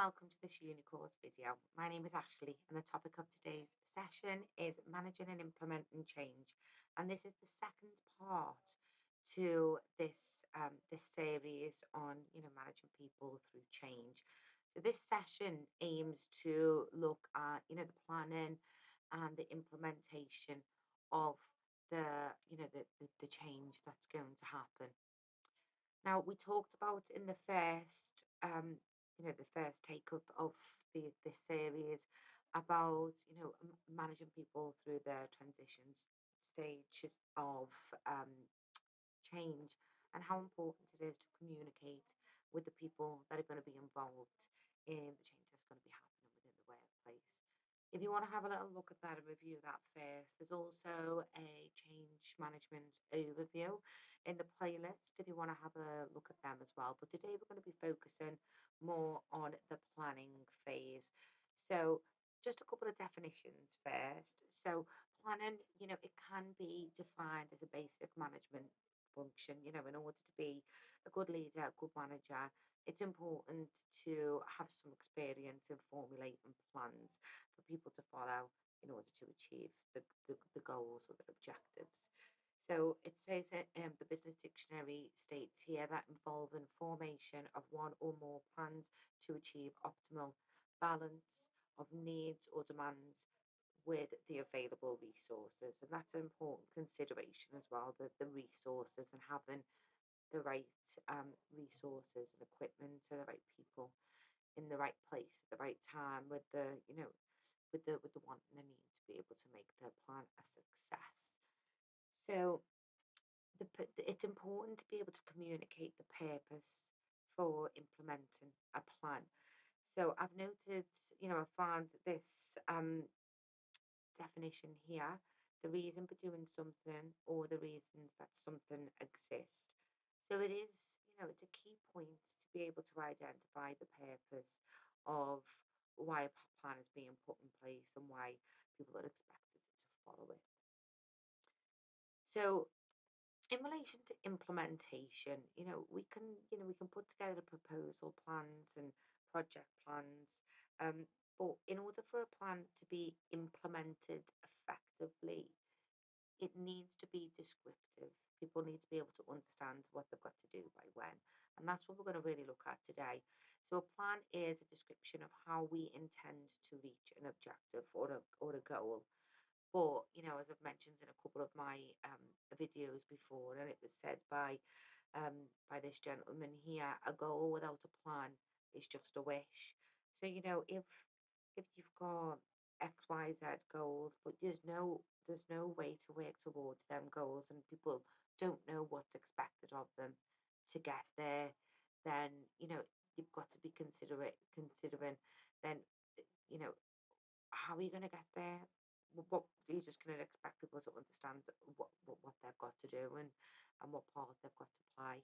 welcome to this Unicourse video. My name is Ashley, and the topic of today's session is managing and implementing change. And this is the second part to this series on managing people through change. So this session aims to look at the planning and the implementation of the change that's going to happen. Now, we talked about in the first, the first take of this series about, managing people through the transitions stages of um, change and how important it is to communicate with the people that are going to be involved in the change that's going to be happening within the workplace. If you want to have a little look at that and review that first, there's also a change management overview in the playlist if you want to have a look at them as well. But today we're going to be focusing more on the planning phase. So, just a couple of definitions first. So, planning, it can be defined as a basic management function. In order to be a good leader, a good manager, it's important to have some experience in formulating plans for people to follow in order to achieve the goals or the objectives. So it says the Business Dictionary states here that involving formation of one or more plans to achieve optimal balance of needs or demands with the available resources. And that's an important consideration as well, the resources and having the right resources and equipment to the right people in the right place at the right time with the want and the need to be able to make the plan a success. So it's important to be able to communicate the purpose for implementing a plan. So I've noted, I found this definition here, the reason for doing something or the reasons that something exists. So it is, it's a key point to be able to identify the purpose of why a plan is being put in place and why people are expected to follow it. So in relation to implementation, we can put together proposal plans and project plans, but in order for a plan to be implemented effectively, it needs to be descriptive. People need to be able to understand what they've got to do by when. And that's what we're going to really look at today. So a plan is a description of how we intend to reach an objective or a goal. But, as I've mentioned in a couple of my videos before, and it was said by this gentleman here, a goal without a plan is just a wish. So, if you've got X, Y, Z goals, but there's no way to work towards them goals and people don't know what's expected of them to get there, then, you've got to be considering then, you know, how are you going to get there? What you're just going to expect people to understand what they've got to do and what part they've got to play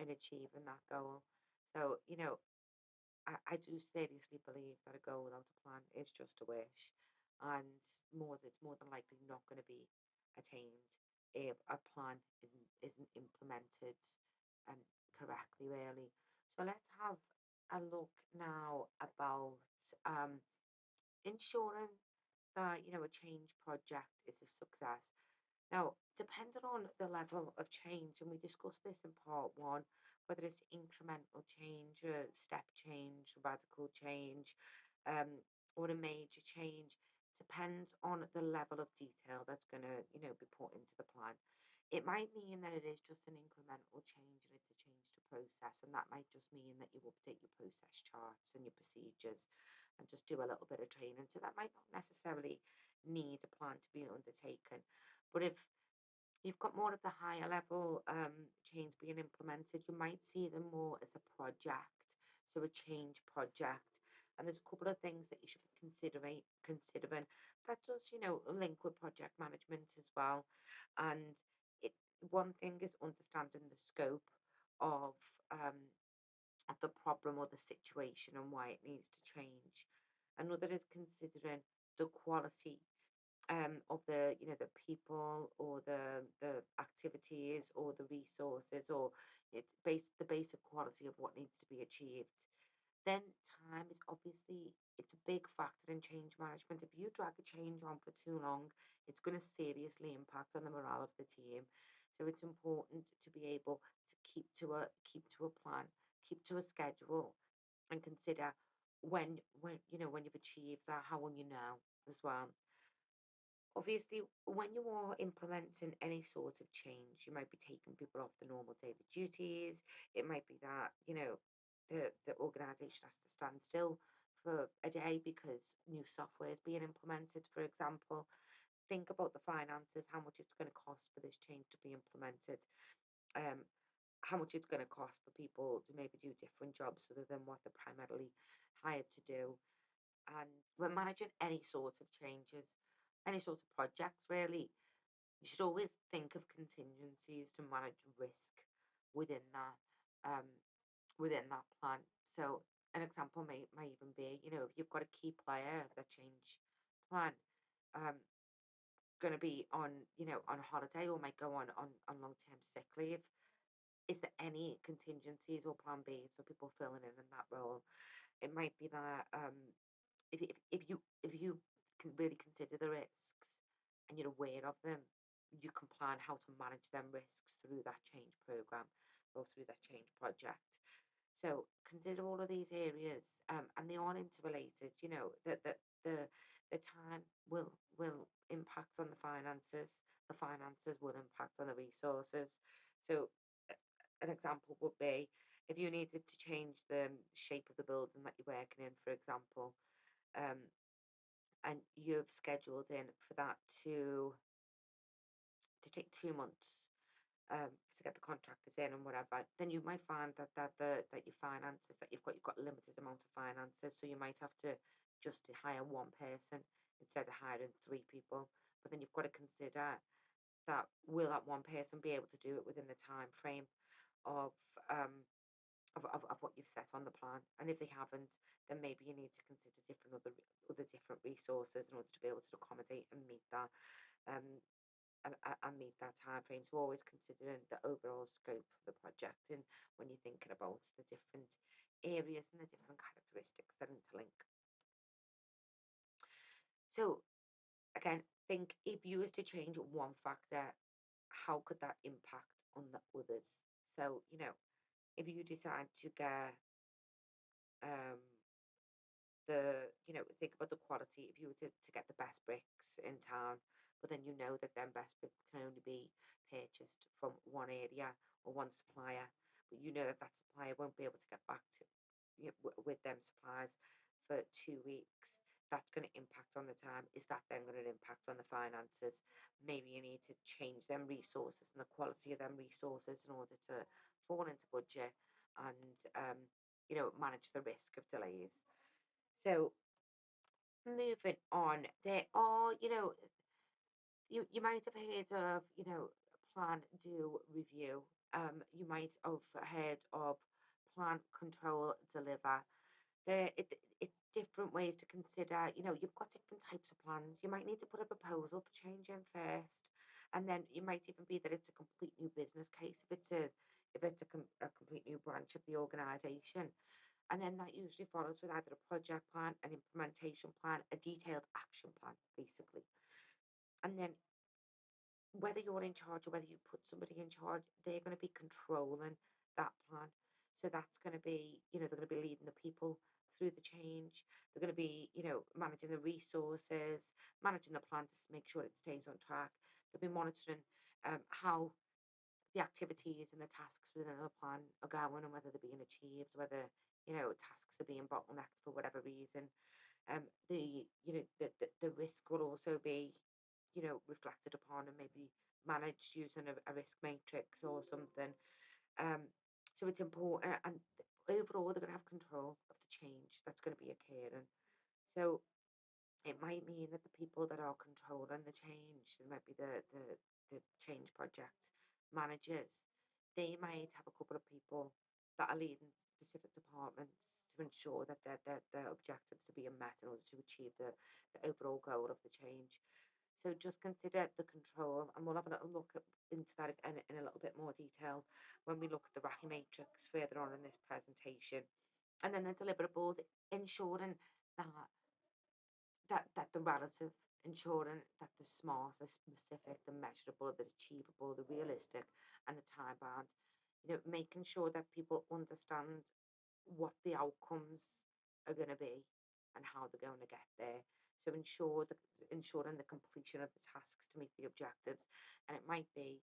in achieving that goal. So, I do seriously believe that a goal without a plan is just a wish, and it's more than likely not going to be attained if a plan isn't implemented um, correctly, really. So let's have a look now about um, ensuring that a change project is a success. Now, depending on the level of change, and we discussed this in part one, whether it's incremental change, step change, radical change, or a major change, depends on the level of detail that's going to, be put into the plan. It might mean that it is just an incremental change and it's a change to process, and that might just mean that you update your process charts and your procedures and just do a little bit of training. So that might not necessarily need a plan to be undertaken. But if you've got more of the higher level change being implemented, you might see them more as a project, so a change project. And there's a couple of things that you should be considering. That does, link with project management as well. And it one thing is understanding the scope of um, of the problem or the situation and why it needs to change. Another is considering the quality of the people or the activities or the resources or the basic quality of what needs to be achieved. Then time is obviously it's a big factor in change management. If you drag a change on for too long, it's going to seriously impact on the morale of the team. So it's important to be able to keep to a plan, keep to a schedule, and consider when you've achieved that, how will you know as well. Obviously, when you are implementing any sort of change, you might be taking people off the normal daily duties. It might be that, the organization has to stand still for a day because new software is being implemented, for example. Think about the finances, how much it's going to cost for this change to be implemented, um, how much it's going to cost for people to maybe do different jobs other than what they're primarily hired to do. And when managing any sort of changes, any sort of projects, really, you should always think of contingencies to manage risk within that um, within that plan. So an example may even be, if you've got a key player of the change plan, um, going to be on holiday or might go on long term sick leave. Is there any contingencies or plan Bs for people filling in that role? It might be that if you can really consider the risks and you're aware of them, you can plan how to manage them risks through that change program or through that change project. So consider all of these areas, and they are interrelated. The time will impact on the finances. The finances will impact on the resources. So an example would be if you needed to change the shape of the building that you're working in, for example, um, and you've scheduled in for that to take 2 months to get the contractors in and whatever, then you might find that your finances that you've got a limited amount of finances, so you might have to just to hire one person instead of hiring three people. But then you've got to consider that will that one person be able to do it within the time frame of um of what you've set on the plan. And if they haven't, then maybe you need to consider other different resources in order to be able to accommodate and meet that um and meet that time frame. So always considering the overall scope of the project and when you're thinking about the different areas and the different characteristics that interlink. So again, think if you was to change one factor, how could that impact on the others? So, if you decide to get um think about the quality. If you were to get the best bricks in town, but then you know that them best bricks can only be purchased from one area or one supplier, but you know that that supplier won't be able to get back to with them suppliers for 2 weeks. That's going to impact on the time. Is that then going to impact on the finances? Maybe you need to change them resources and the quality of them resources in order to fall into budget and manage the risk of delays. So moving on, there are, you might have heard of, plan, do, review. You might have heard of plan, control, deliver. It's different ways to consider. You've got different types of plans. You might need to put a proposal for change in first, and then it might even be that it's a complete new business case if it's a complete new branch of the organisation. And then that usually follows with either a project plan, an implementation plan, a detailed action plan, basically. And then whether you're in charge or whether you put somebody in charge, they're going to be controlling that plan. So that's going to be, they're going to be leading the people through the change. They're going to be, managing the resources, managing the plan to make sure it stays on track. They'll be monitoring how the activities and the tasks within the plan are going and whether they're being achieved, whether tasks are being bottlenecked for whatever reason. The risk will also be reflected upon and maybe managed using a risk matrix or something. So it's important, and overall they're going to have control of the change that's going to be occurring. So it might mean that the people that are controlling the change, there might be the change project managers, they might have a couple of people that are leading specific departments to ensure that their objectives are being met in order to achieve the overall goal of the change. So just consider the control, and we'll have a little look into that in a little bit more detail when we look at the Rahi matrix further on in this presentation. And then the deliverables, ensuring that the relative, ensuring that the smart, the specific, the measurable, the achievable, the realistic, and the time bound. Making sure that people understand what the outcomes are going to be and how they're going to get there. So ensuring the completion of the tasks to meet the objectives. And it might be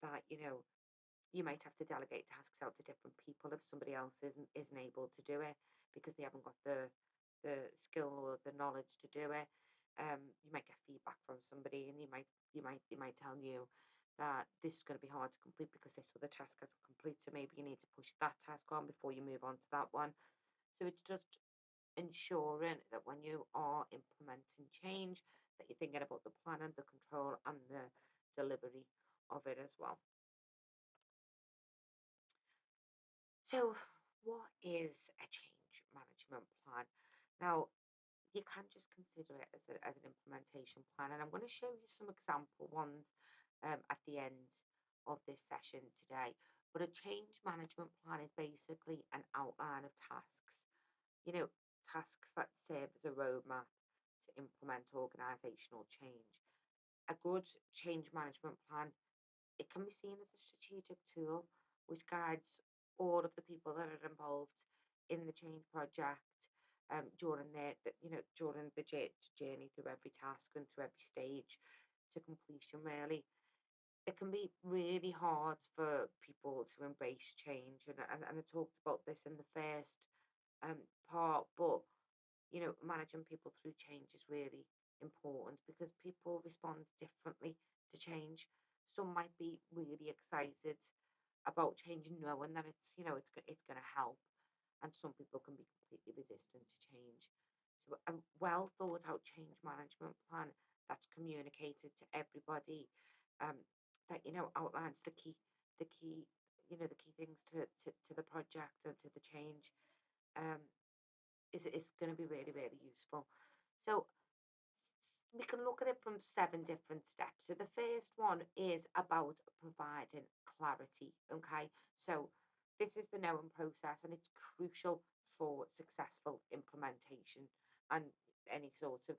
that, you might have to delegate tasks out to different people if somebody else isn't able to do it because they haven't got the skill or the knowledge to do it. You might get feedback from somebody, and you might tell you that this is going to be hard to complete because this other task hasn't complete. So maybe you need to push that task on before you move on to that one. So it's just ensuring that when you are implementing change, that you're thinking about the planning, the control, and the delivery of it as well. So, what is a change management plan? Now, you can just consider it as an implementation plan, and I'm going to show you some example ones at the end of this session today. But a change management plan is basically an outline of tasks, you know, tasks that serve as a roadmap to implement organizational change. A good change management plan, it can be seen as a strategic tool which guides all of the people that are involved in the change project during the journey through every task and through every stage to completion. Really, it can be really hard for people to embrace change, and I talked about this in the first part, but managing people through change is really important because people respond differently to change. Some might be really excited about change, knowing that it's going to help, and some people can be completely resistant to change. So a well thought out change management plan that's communicated to everybody, um, that outlines the key things to the project and to the change. Um, is going to be really, really useful. So we can look at it from 7 different steps. So the first one is about providing clarity. Okay. So this is the knowing process, and it's crucial for successful implementation and any sort of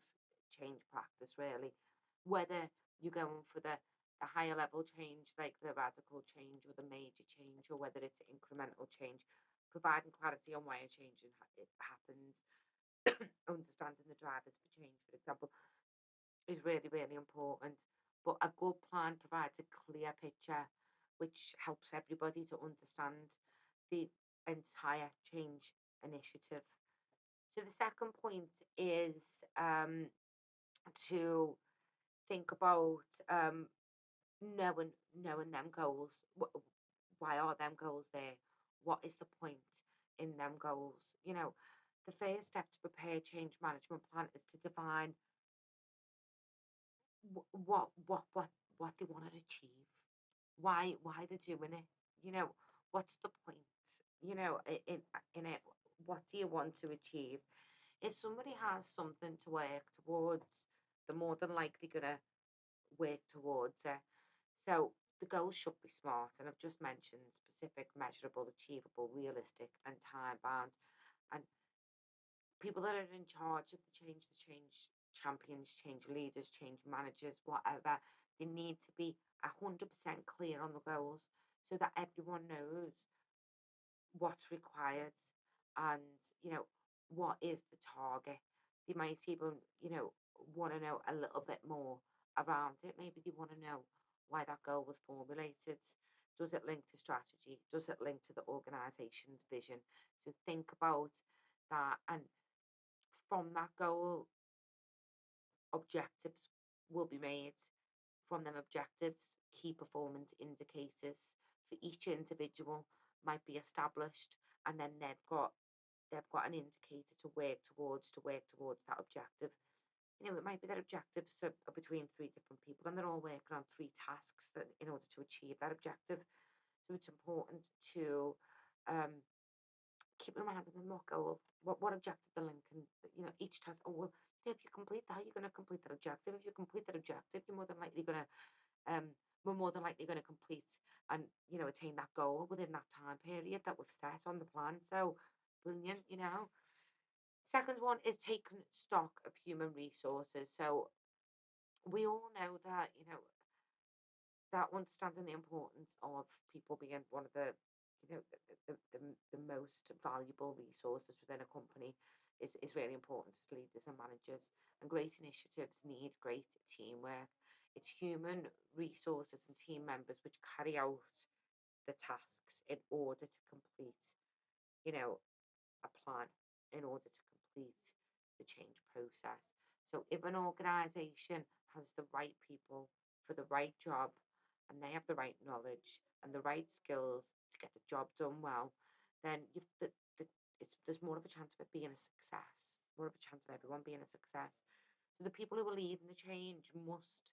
change practice, really. Whether you're going for the higher level change, like the radical change or the major change, or whether it's incremental change, providing clarity on why a change it happens, understanding the drivers for change, for example, is really, really important. But a good plan provides a clear picture, which helps everybody to understand the entire change initiative. So the second point is to think about knowing them goals. Why are them goals there? What is the point in them goals? The first step to prepare a change management plan is to define what they want to achieve, why they're doing it. What's the point? In it, what do you want to achieve? If somebody has something to work towards, they're more than likely gonna work towards it. So the goals should be smart, and I've just mentioned specific, measurable, achievable, realistic, and time bound. And people that are in charge of the change champions, change leaders, change managers, whatever, they need to be 100% clear on the goals so that everyone knows what's required and, what is the target. They might even, want to know a little bit more around it. Maybe they want to know why that goal was formulated. Does it link to strategy? Does it link to the organization's vision? So think about that, and from that goal, objectives will be made. From them objectives, key performance indicators for each individual might be established, and then they've got an indicator to work towards that objective. It might be that objectives are between 3 different people, and they're all working on 3 tasks that in order to achieve that objective. So it's important to um, keep reminding them what goal, what objective they're linking. Each task. Oh well, if you complete that, you're going to complete that objective. If you complete that objective, we're more than likely going to complete and attain that goal within that time period that we've set on the plan. So brilliant, you know. Second one is taking stock of human resources. So we all know that, that understanding the importance of people being one of the most valuable resources within a company is really important to leaders and managers. And great initiatives need great teamwork. It's human resources and team members which carry out the tasks in order to complete, you know, a plan in order to complete the change process. So if an organization has the right people for the right job and they have the right knowledge and the right skills to get the job done well, then there's more of a chance of it being a success, more of a chance of everyone being a success. So the people who are leading the change must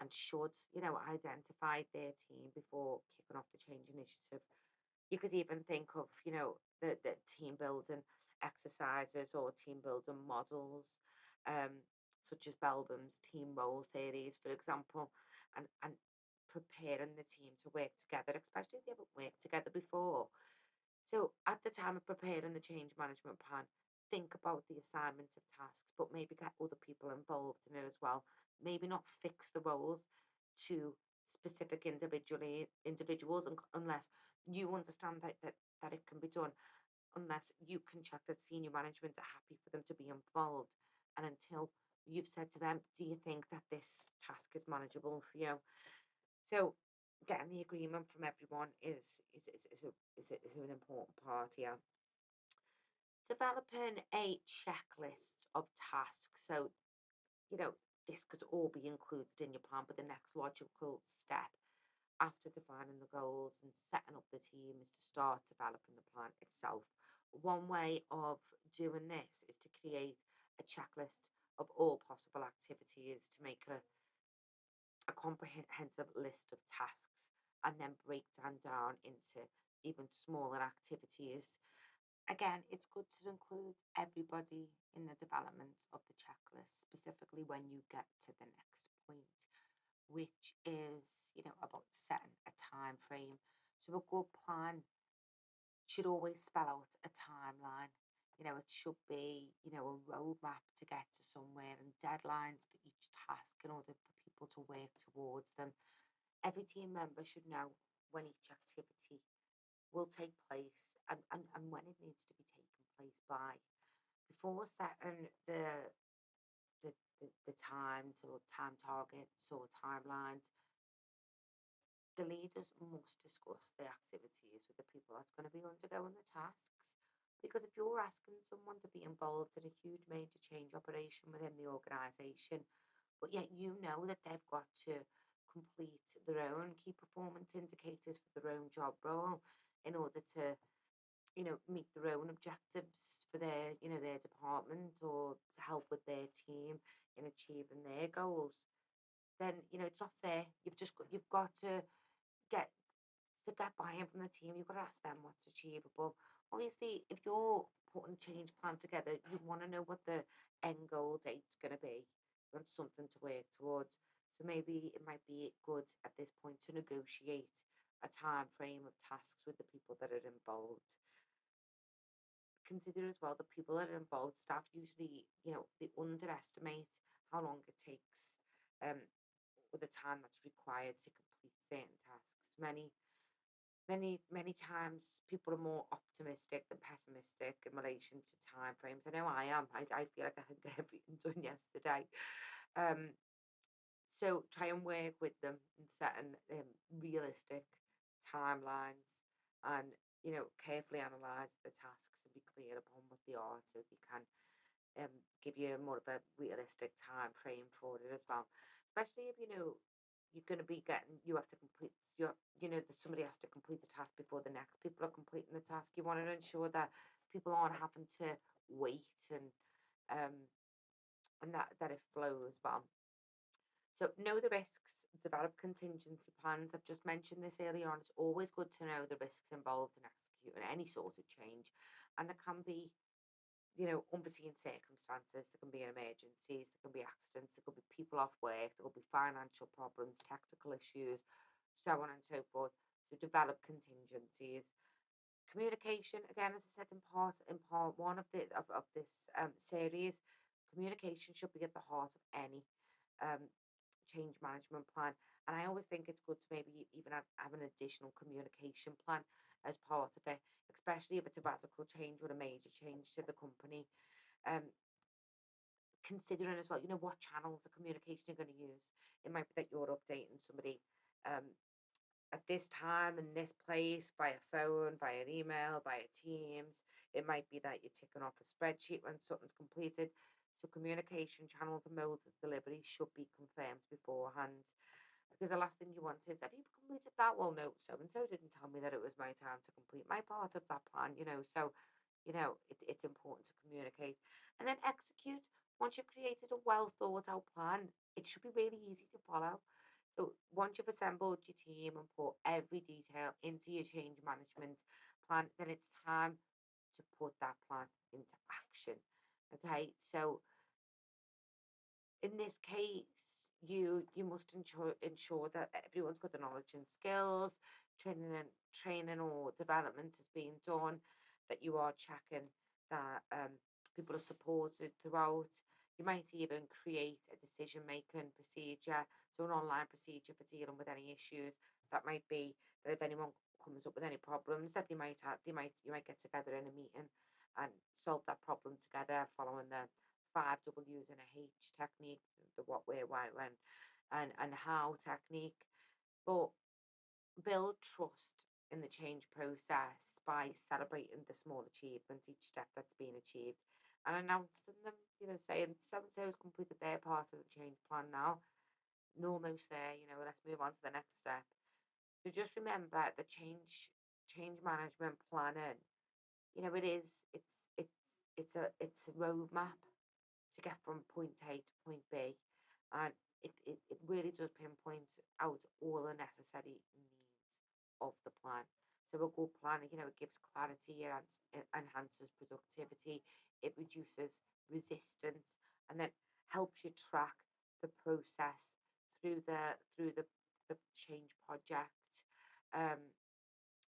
and should, identify their team before kicking off the change initiative. You could even think of, the team building exercises or team building models, such as Belbam's team role theories, for example, and preparing the team to work together, especially if they haven't worked together before. So at the time of preparing the change management plan, think about the assignment of tasks, but maybe get other people involved in it as well. Maybe not fix the roles to specific individuals unless you understand that it can be done, unless you can check that senior management are happy for them to be involved. And until you've said to them, do you think that this task is manageable for you? So getting the agreement from everyone is an important part here. Developing a checklist of tasks. So, you know, this could all be included in your plan, but the next logical step after defining the goals and setting up the team is to start developing the plan itself. One way of doing this is to create a checklist of all possible activities to make a comprehensive list of tasks and then break them down into even smaller activities. Again, it's good to include everybody in the development of the checklist, specifically when you get to the next point, which is, about setting a time frame. So a good plan should always spell out a timeline. It should be, a roadmap to get to somewhere and deadlines for each task in order for people to work towards them. Every team member should know when each activity will take place and when it needs to be taken place by. Before setting the times or time targets or timelines, the leaders must discuss the activities with the people that's going to be undergoing the tasks. Because if you're asking someone to be involved in a huge major change operation within the organisation, but yet you know that they've got to complete their own key performance indicators for their own job role in order to, meet their own objectives for their department or to help with their team in achieving their goals, then, it's not fair. You've got get get buy-in from the team. You've got to ask them what's achievable. Obviously, if you're putting a change plan together, you want to know what the end goal date's going to be. You want something to work towards. So maybe it might be good at this point to negotiate a time frame of tasks with the people that are involved. Consider as well the people that are involved. Staff usually, they underestimate how long it takes, um, or the time that's required to complete certain tasks. Many times people are more optimistic than pessimistic in relation to time frames. I know I am. I feel like I can get everything done yesterday. Um, so try and work with them and setting realistic timelines and, carefully analyze the tasks and be clear upon what they are so they can give you more of a realistic time frame for it as well. Especially if you're going to be getting, you have to complete that somebody has to complete the task before the next people are completing the task. You want to ensure that people aren't having to wait um and that it flows well. So know the risks, develop contingency plans. I've just mentioned this earlier on. It's always good to know the risks involved in executing any sort of change. And there can be, unforeseen circumstances. There can be emergencies, there can be accidents, there could be people off work, there could be financial problems, technical issues, so on and so forth. So develop contingencies. Communication, again, as I said in part one of this series, communication should be at the heart of any um, change management plan. And I always think it's good to maybe even have an additional communication plan as part of it, especially if it's a radical change or a major change to the company. Um, Considering as well, what channels of communication you're going to use. It might be that you're updating somebody um, at this time in this place by a phone, by an email, by a Teams. It might be that you're ticking off a spreadsheet when something's completed. So communication channels and modes of delivery should be confirmed beforehand. Because the last thing you want is, have you completed that? Well, no, so and so didn't tell me that it was my time to complete my part of that plan. So, it's important to communicate and then execute. Once you've created a well thought out plan, it should be really easy to follow. So, once you've assembled your team and put every detail into your change management plan, then it's time to put that plan into action. Okay, so in this case, you must ensure that everyone's got the knowledge and skills, training or development is being done, that you are checking that people are supported throughout. You might even create a decision making procedure, so an online procedure for dealing with any issues. That might be that if anyone comes up with any problems, that you might get together in a meeting and solve that problem together, following the five W's and a H technique, the what, where, why, when, and how technique. But build trust in the change process by celebrating the small achievements, each step that's been achieved, and announcing them. Saying so and so has completed their part of the change plan now. And almost there. Let's move on to the next step. So just remember the change management planning. It is. It's a roadmap to get from point A to point B. And it really does pinpoint out all the necessary needs of the plan. So a good plan, it gives clarity, it enhances productivity, it reduces resistance, and then helps you track the process through the change project. Um,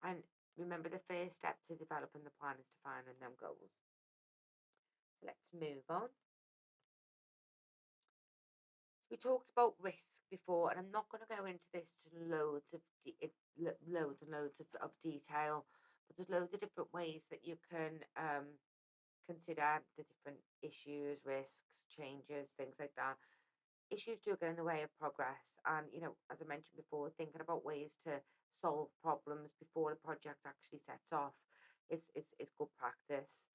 and remember, the first step to developing the plan is defining them goals. So let's move on. We talked about risk before, and I'm not going to go into this to loads and loads of detail, but there's loads of different ways that you can consider the different issues, risks, changes, things like that. Issues do get in the way of progress, and as I mentioned before, thinking about ways to solve problems before the project actually sets off is good practice.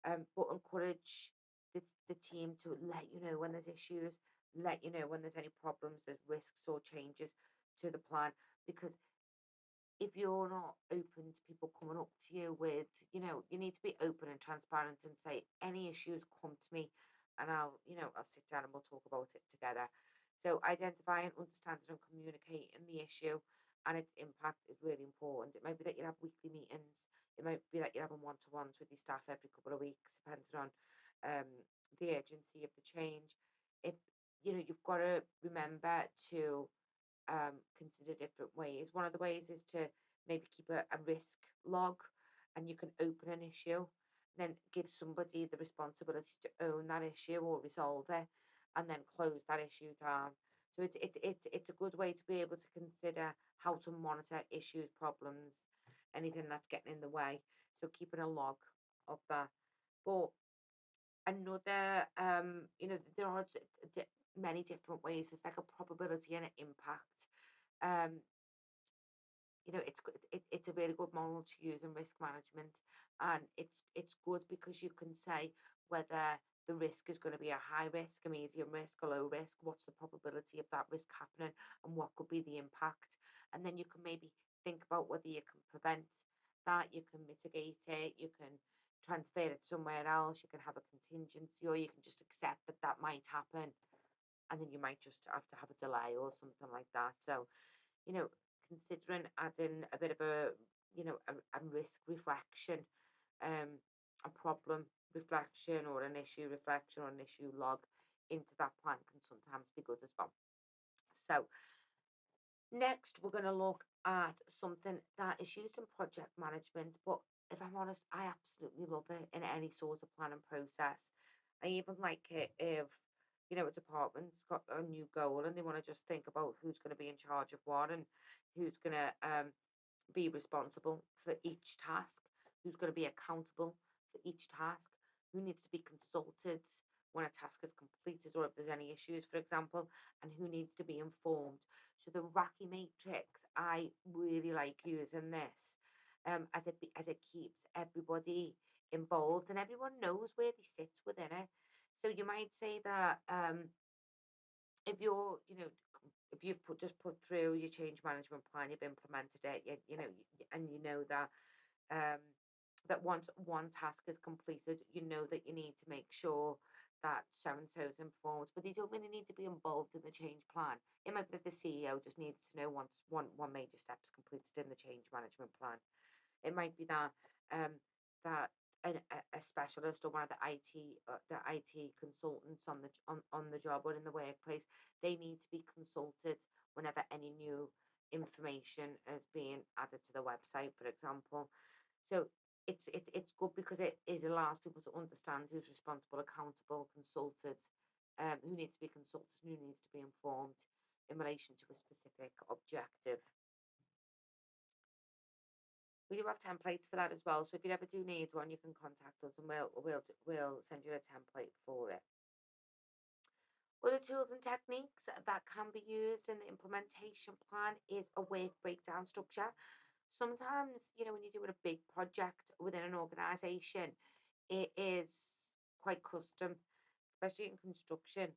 But encourage the team to let you know when there's issues, let you know when there's any problems, there's risks or changes to the plan, because if you're not open to people coming up to you with, you need to be open and transparent and say, any issues, come to me, and I'll sit down and we'll talk about it together. So identifying, understanding and communicating the issue and its impact is really important. It might be that you have weekly meetings. It might be that you're having one-to-ones with your staff every couple of weeks, depending on um, the urgency of the change. If you've got to remember to consider different ways. One of the ways is to maybe keep a risk log, and you can open an issue, then give somebody the responsibility to own that issue or resolve it, and then close that issue down. So it's a good way to be able to consider how to monitor issues, problems, anything that's getting in the way. So keeping a log of that. But another, there are many different ways. There's like a probability and an impact. Um, it's a really good model to use in risk management, and it's good because you can say whether the risk is going to be a high risk, a medium risk, a low risk. What's the probability of that risk happening, and what could be the impact? And then you can maybe think about whether you can prevent that, you can mitigate it, you can transfer it somewhere else, you can have a contingency, or you can just accept that that might happen, and then you might just have to have a delay or something like that. So you know, considering adding a bit of a risk reflection, a problem reflection, or an issue reflection, or an issue log into that plan can sometimes be good as well. So, next, we're going to look at something that is used in project management, but if I'm honest, I absolutely love it in any sort of planning process. I even like it if, a department's got a new goal and they want to just think about who's going to be in charge of what and who's going to be responsible for each task, who's going to be accountable for each task, who needs to be consulted when a task is completed or if there's any issues, for example, and who needs to be informed. So the Racky Matrix, I really like using this as it keeps everybody involved and everyone knows where they sit within it. So you might say that if you're, if you've just put through your change management plan, you've implemented it, and you know that um, that once one task is completed, you know that you need to make sure that so and so is informed, but they don't really need to be involved in the change plan. It might be that the CEO just needs to know once one major step is completed in the change management plan. It might be that that a specialist or one of the IT consultants on the job or in the workplace, they need to be consulted whenever any new information is being added to the website, for example. So it's good because it allows people to understand who's responsible, accountable, consulted, who needs to be consulted, who needs to be informed in relation to a specific objective. We do have templates for that as well. So if you ever do need one, you can contact us and we'll send you a template for it. Other tools and techniques that can be used in the implementation plan is a work breakdown structure. Sometimes, when you're doing a big project within an organization, it is quite custom, especially in construction,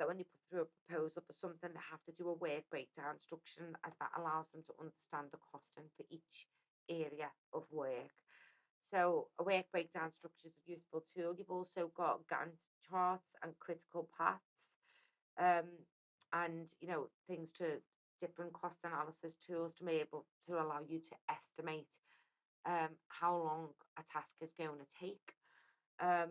that when they put through a proposal for something, they have to do a work breakdown structure, as that allows them to understand the costing for each area of work. So a work breakdown structure is a useful tool. You've also got Gantt charts and critical paths, um, and things to different cost analysis tools to be able to allow you to estimate how long a task is going to take. Um,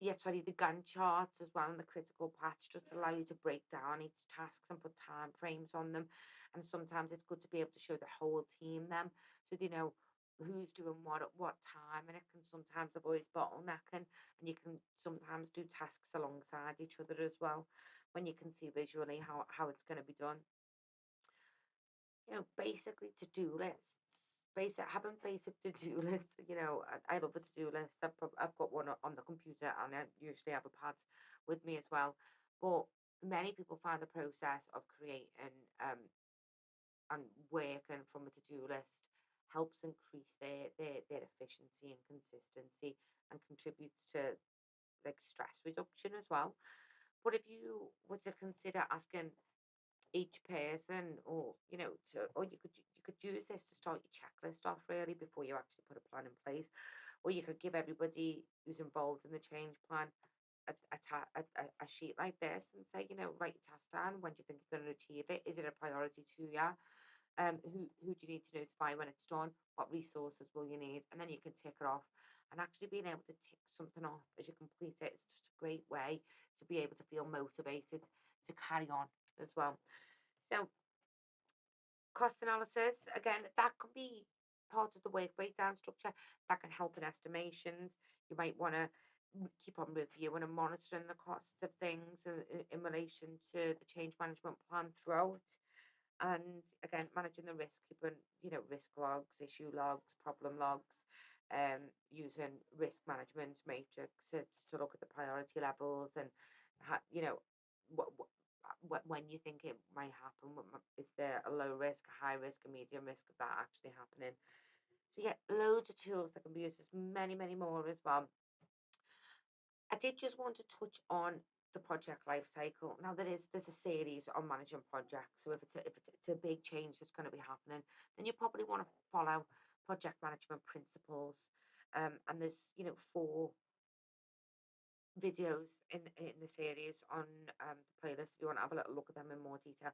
yeah, sorry, the Gantt charts as well and the critical paths just allow you to break down each tasks and put time frames on them. And sometimes it's good to be able to show the whole team them so they know who's doing what at what time, and it can sometimes avoid bottlenecking, and you can sometimes do tasks alongside each other as well when you can see visually how it's going to be done. Basically to-do lists. Having basic to-do lists, I love a to-do list. I've got one on the computer and I usually have a pad with me as well. But many people find the process of creating and working from a to-do list helps increase their efficiency and consistency and contributes to like stress reduction as well. But if you were to consider asking each person or or you could use this to start your checklist off really before you actually put a plan in place, or you could give everybody who's involved in the change plan a sheet like this and say, write your task down. When do you think you're going to achieve it? Is it a priority to you? Who do you need to notify when it's done? What resources will you need? And then you can tick it off. And actually being able to tick something off as you complete it is just a great way to be able to feel motivated to carry on as well. So cost analysis, again, that can be part of the work breakdown structure. That can help in estimations. You might want to keep on reviewing and monitoring the costs of things in relation to the change management plan throughout. And again, managing the risk, keeping, risk logs, issue logs, problem logs, using risk management matrices to look at the priority levels and, what, when you think it might happen. Is there a low risk, a high risk, a medium risk of that actually happening? So yeah, loads of tools that can be used. There's many, many more as well. I did just want to touch on the project life cycle. Now there's a series on managing projects. So if it's a big change that's going to be happening, then you probably want to follow project management principles. And there's 4 videos in the series on the playlist if you want to have a little look at them in more detail.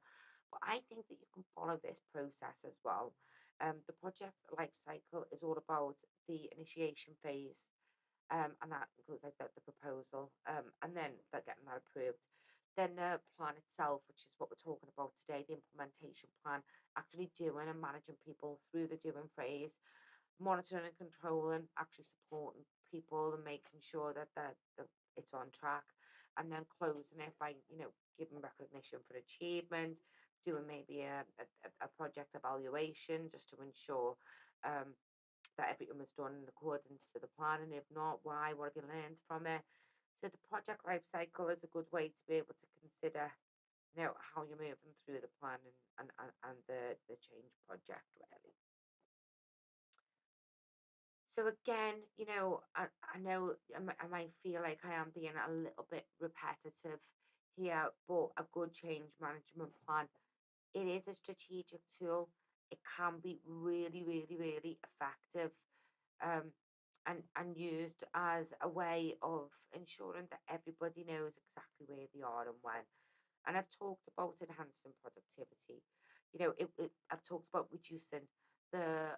But I think that you can follow this process as well. The project life cycle is all about the initiation phase, and that includes like the proposal, and then they're getting that approved. Then the plan itself, which is what we're talking about today, the implementation plan, actually doing and managing people through the doing phase. monitoring and controlling, actually supporting people and making sure that it's on track, and then closing it by, giving recognition for achievement, doing maybe a project evaluation just to ensure um, that everything was done in accordance to the plan, and if not, why, what have you learned from it? So the project life cycle is a good way to be able to consider, how you're moving through the plan and the change project really. So again, I know I might feel like I am being a little bit repetitive here, but a good change management plan, it is a strategic tool. It can be really, really, really effective, um, and used as a way of ensuring that everybody knows exactly where they are and when. And I've talked about enhancing productivity. I've talked about reducing the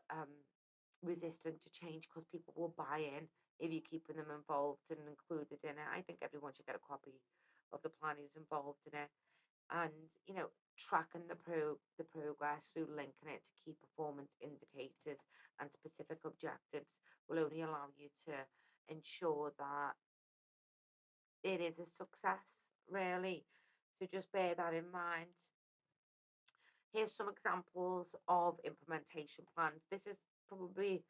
resistant to change because people will buy in if you're keeping them involved and included in it. I think everyone should get a copy of the plan who's involved in it, and tracking the progress through linking it to key performance indicators and specific objectives will only allow you to ensure that it is a success, really. So just bear that in mind. Here's some examples of implementation plans. This is probably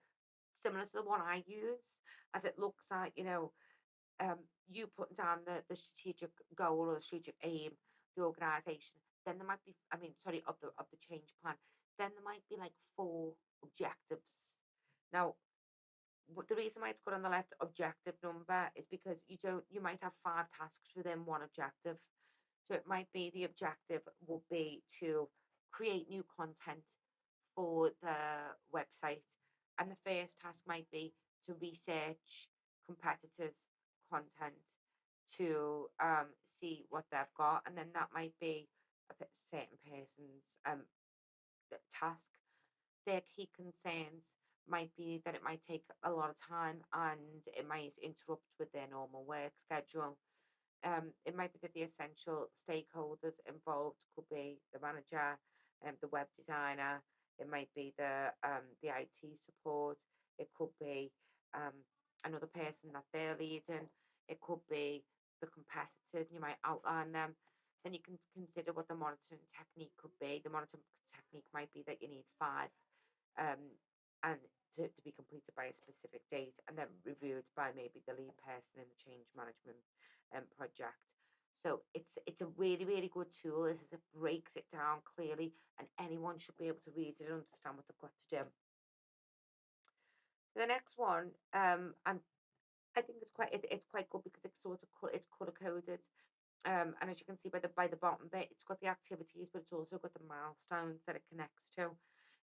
similar to the one I use, as it looks at, you putting down the strategic goal or the strategic aim, the organisation. Then there might be, I mean, sorry, of the change plan. Then there might be like four objectives. Now, the reason why it's got on the left objective number is because you might have five tasks within one objective. So it might be the objective will be to create new content for the website. And the first task might be to research competitors' content to see what they've got. And then that might be certain person's task. Their key concerns might be that it might take a lot of time and it might interrupt with their normal work schedule. It might be that the essential stakeholders involved could be the manager, the web designer. It might be the IT support. It could be another person that they're leading. It could be the competitors, and you might outline them. Then you can consider what the monitoring technique could be. The monitoring technique might be that you need five, um, and to be completed by a specific date, and then reviewed by maybe the lead person in the change management project. So it's a really, really good tool. This is, it breaks it down clearly, and anyone should be able to read it and understand what they've got to do. The next one, and I think it's quite good because it's sort of it's color coded. And as you can see by the bottom bit, it's got the activities, but it's also got the milestones that it connects to.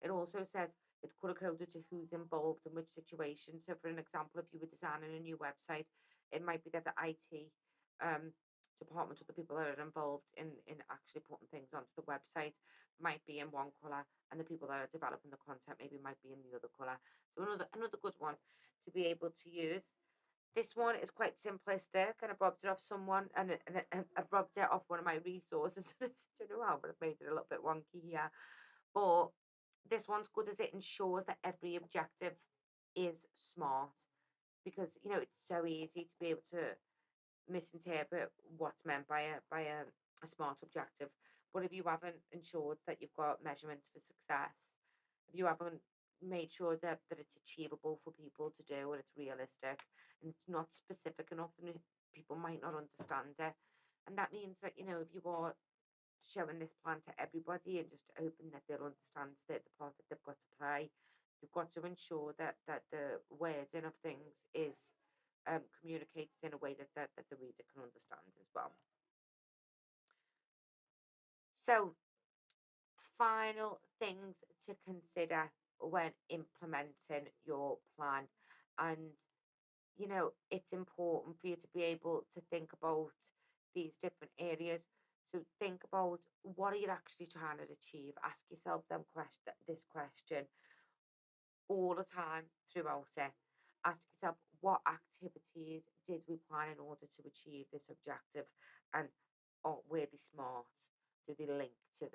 It also says it's color coded to who's involved in which situation. So, for an example, if you were designing a new website, it might be that the IT um, department or the people that are involved in actually putting things onto the website might be in one color, and the people that are developing the content maybe might be in the other color. So, another good one to be able to use. This one is quite simplistic, and I robbed it off someone, and I robbed it off one of my resources. I don't know how, but I've made it a little bit wonky here. But this one's good as it ensures that every objective is smart, because it's so easy to be able to misinterpret what's meant by a smart objective. But if you haven't ensured that you've got measurements for success, if you haven't made sure that it's achievable for people to do and it's realistic and it's not specific enough, then people might not understand it. And that means that, if you are showing this plan to everybody and just hoping that they'll understand the part that they've got to play, you've got to ensure that the wording of things is communicated in a way that the reader can understand as well. So, final things to consider when implementing your plan. And, it's important for you to be able to think about these different areas. So, think about what are you actually trying to achieve? Ask yourself this question all the time throughout it. Ask yourself, what activities did we plan in order to achieve this objective, and were they smart? Do they link to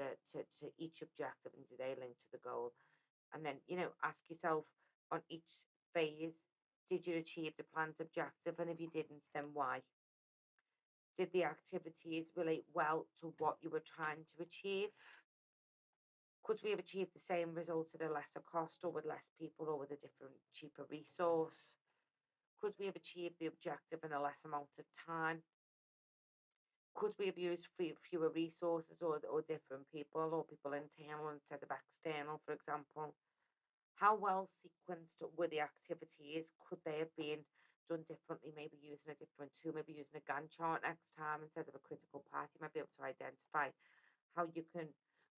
each objective, and do they link to the goal? And then ask yourself, on each phase? Did you achieve the plan's objective? And if you didn't, then why? Did the activities relate well to what you were trying to achieve? Could we have achieved the same results at a lesser cost or with less people or with a different, cheaper resource? Could we have achieved the objective in a less amount of time? Could we have used fewer resources or different people or people internal instead of external, for example? How well sequenced were the activities? Could they have been done differently, maybe using a different tool, maybe using a Gantt chart next time instead of a critical path? You might be able to identify how you can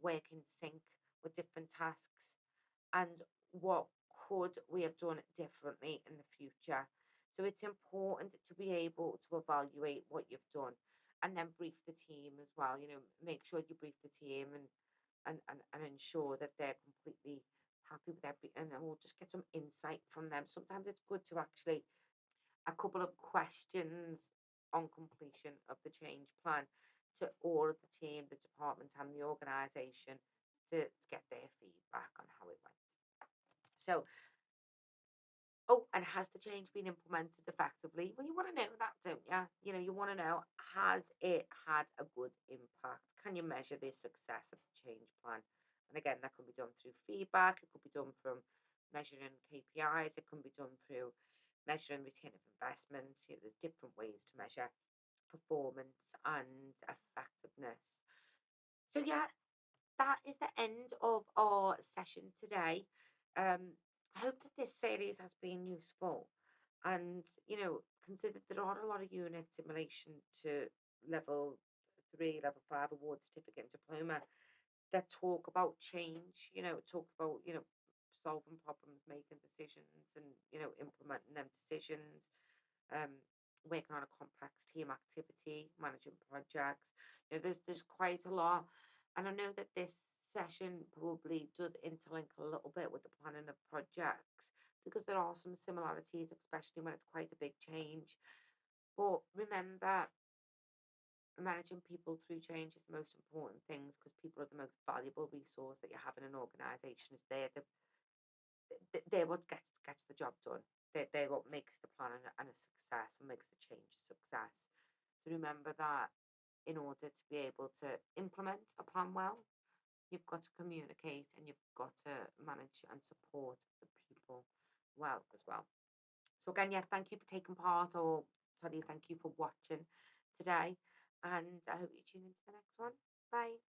work in sync with different tasks and what could we have done differently in the future. So it's important to be able to evaluate what you've done and then brief the team as well. Make sure you brief the team and ensure that they're completely happy with everything, and we'll just get some insight from them. Sometimes it's good to actually a couple of questions on completion of the change plan to all of the team, the department, and the organisation to get their feedback on how it went. So, oh, and has the change been implemented effectively? Well, you want to know that, don't you? You want to know, has it had a good impact? Can you measure the success of the change plan? And again, that can be done through feedback. It could be done from measuring KPIs. It can be done through measuring return of investments. There's different ways to measure performance and effectiveness. So yeah, that is the end of our session today. I hope that this series has been useful, and consider there are a lot of units in relation to level 3, level 5 award certificate and diploma that talk about change. Talk about solving problems, making decisions, and implementing them decisions, um, working on a complex team activity, managing projects. There's quite a lot, and I know that this session probably does interlink a little bit with the planning of projects because there are some similarities, especially when it's quite a big change. But remember, managing people through change is the most important things because people are the most valuable resource that you have in an organization. Is they're what gets the job done. They're what makes the plan and a success and makes the change a success. So remember that in order to be able to implement a plan well, you've got to communicate and you've got to manage and support the people well as well. So again, yeah, thank you for taking part, or sorry, thank you for watching today, and I hope you tune into the next one. Bye.